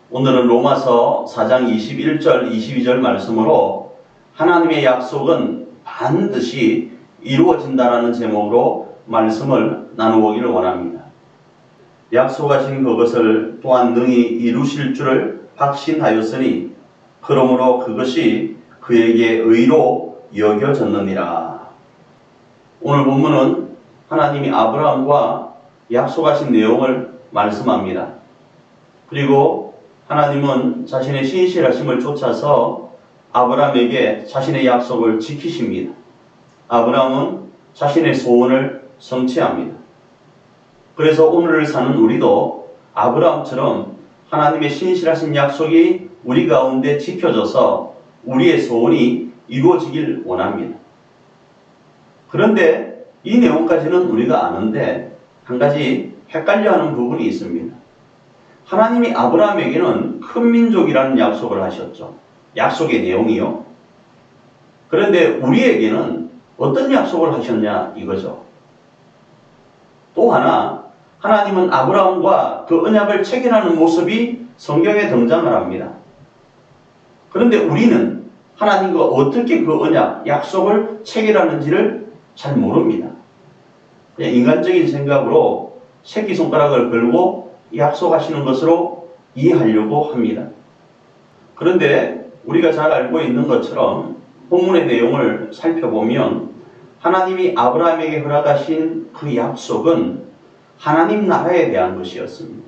오늘은 로마서 4장 21절 22절 말씀으로 하나님의 약속은 반드시 이루어진다라는 제목으로 말씀을 나누기를 원합니다. 약속하신 그것을 또한 능히 이루실 줄을 확신하였으니 그러므로 그것이 그에게 의로 여겨졌느니라. 오늘 본문은 하나님이 아브라함과 약속하신 내용을 말씀합니다. 그리고 하나님은 자신의 신실하심을 쫓아서 아브라함에게 자신의 약속을 지키십니다. 아브라함은 자신의 소원을 성취합니다. 그래서 오늘을 사는 우리도 아브라함처럼 하나님의 신실하신 약속이 우리 가운데 지켜져서 우리의 소원이 이루어지길 원합니다. 그런데 이 내용까지는 우리가 아는데 한 가지 헷갈려하는 부분이 있습니다. 하나님이 아브라함에게는 큰 민족이라는 약속을 하셨죠. 약속의 내용이요. 그런데 우리에게는 어떤 약속을 하셨냐 이거죠. 또 하나 하나님은 아브라함과 그 언약을 체결하는 모습이 성경에 등장을 합니다. 그런데 우리는 하나님과 어떻게 그 언약, 약속을 체결하는지를 잘 모릅니다. 그냥 인간적인 생각으로 새끼손가락을 걸고 약속하시는 것으로 이해하려고 합니다. 그런데 우리가 잘 알고 있는 것처럼 본문의 내용을 살펴보면 하나님이 아브라함에게 허락하신 그 약속은 하나님 나라에 대한 것이었습니다.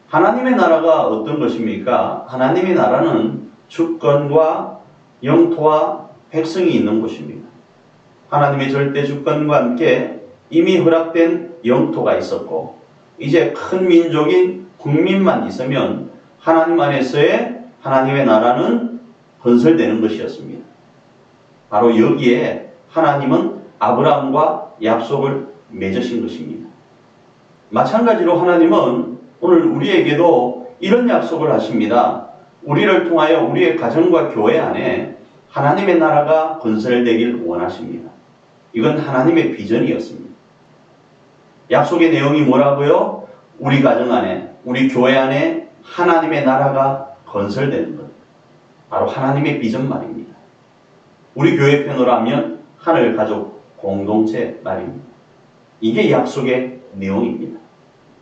하나님의 나라가 어떤 것입니까? 하나님의 나라는 주권과 영토와 백성이 있는 곳입니다. 하나님의 절대 주권과 함께 이미 허락된 영토가 있었고 이제 큰 민족인 국민만 있으면 하나님 안에서의 하나님의 나라는 건설되는 것이었습니다. 바로 여기에 하나님은 아브라함과 약속을 맺으신 것입니다. 마찬가지로 하나님은 오늘 우리에게도 이런 약속을 하십니다. 우리를 통하여 우리의 가정과 교회 안에 하나님의 나라가 건설되길 원하십니다. 이건 하나님의 비전이었습니다. 약속의 내용이 뭐라고요? 우리 가정 안에, 우리 교회 안에 하나님의 나라가 건설되는 것. 바로 하나님의 비전 말입니다. 우리 교회 편으로 하면 하늘 가족 공동체 말입니다. 이게 약속의 내용입니다.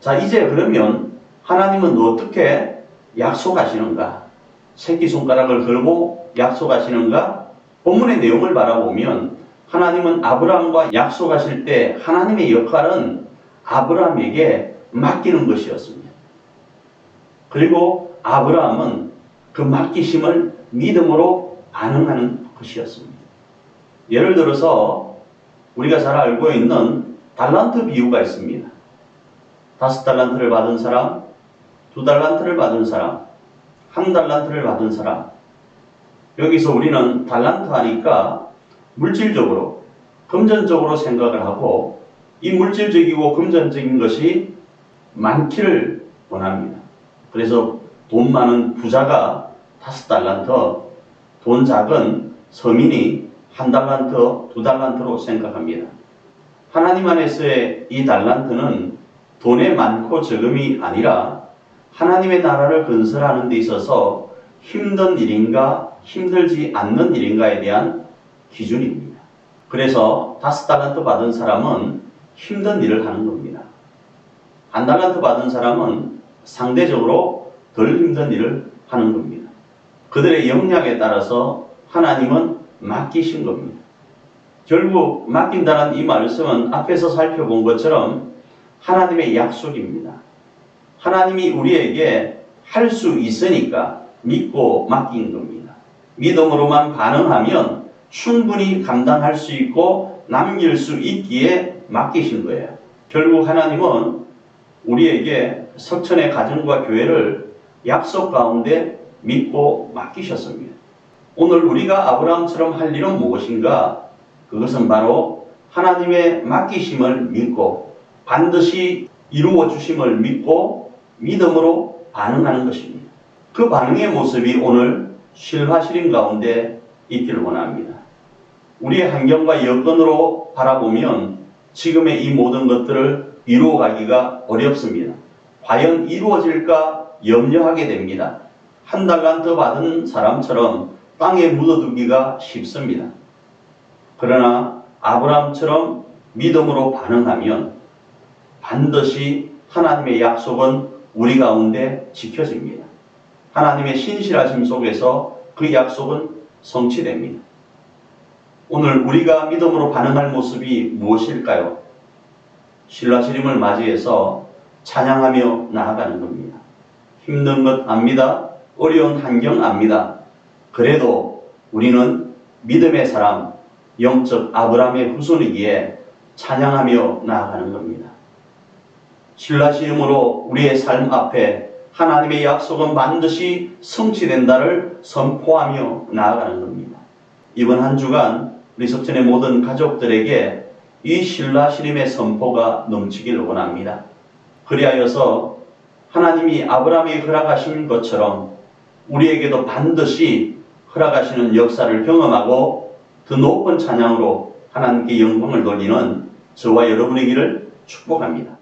자, 이제 그러면 하나님은 어떻게 약속하시는가? 새끼손가락을 걸고 약속하시는가? 본문의 내용을 바라보면 하나님은 아브라함과 약속하실 때 하나님의 역할은 아브라함에게 맡기는 것이었습니다. 그리고 아브라함은 그 맡기심을 믿음으로 반응하는 것이었습니다. 예를 들어서 우리가 잘 알고 있는 달란트 비유가 있습니다. 5달란트를 받은 사람, 2달란트를 받은 사람, 1달란트를 받은 사람. 여기서 우리는 달란트 하니까 물질적으로, 금전적으로 생각을 하고 이 물질적이고 금전적인 것이 많기를 원합니다. 그래서 돈 많은 부자가 5달란트, 돈 작은 서민이 1달란트, 2달란트로 생각합니다. 하나님 안에서의 이 달란트는 돈의 많고 적음이 아니라 하나님의 나라를 건설하는 데 있어서 힘든 일인가 힘들지 않는 일인가에 대한 기준입니다. 그래서 5달란트 받은 사람은 힘든 일을 하는 겁니다. 1달란트 받은 사람은 상대적으로 덜 힘든 일을 하는 겁니다. 그들의 역량에 따라서 하나님은 맡기신 겁니다. 결국 맡긴다는 이 말씀은 앞에서 살펴본 것처럼 하나님의 약속입니다. 하나님이 우리에게 할 수 있으니까 믿고 맡긴 겁니다. 믿음으로만 반응하면 충분히 감당할 수 있고 남길 수 있기에 맡기신 거예요. 결국 하나님은 우리에게 석천의 가정과 교회를 약속 가운데 믿고 맡기셨습니다. 오늘 우리가 아브라함처럼 할 일은 무엇인가? 그것은 바로 하나님의 맡기심을 믿고 반드시 이루어 주심을 믿고 믿음으로 반응하는 것입니다. 그 반응의 모습이 오늘 실화실인 가운데 있기를 원합니다. 우리의 환경과 여건으로 바라보면 지금의 이 모든 것들을 이루어가기가 어렵습니다. 과연 이루어질까 염려하게 됩니다. 한 달란트 받은 사람처럼 땅에 묻어두기가 쉽습니다. 그러나 아브라함처럼 믿음으로 반응하면 반드시 하나님의 약속은 우리 가운데 지켜집니다. 하나님의 신실하심 속에서 그 약속은 성취됩니다. 오늘 우리가 믿음으로 반응할 모습이 무엇일까요? 신라시림을 맞이해서 찬양하며 나아가는 겁니다. 힘든 것 압니다. 어려운 환경 압니다. 그래도 우리는 믿음의 사람, 영적 아브라함의 후손이기에 찬양하며 나아가는 겁니다. 신라시림으로 우리의 삶 앞에 하나님의 약속은 반드시 성취된다를 선포하며 나아가는 겁니다. 이번 한 주간 우리 석천의 모든 가족들에게 이 신라시림의 선포가 넘치기를 원합니다. 그리하여서 하나님이 아브라함에게 허락하신 것처럼 우리에게도 반드시 허락하시는 역사를 경험하고 더 높은 찬양으로 하나님께 영광을 돌리는 저와 여러분이기를 축복합니다.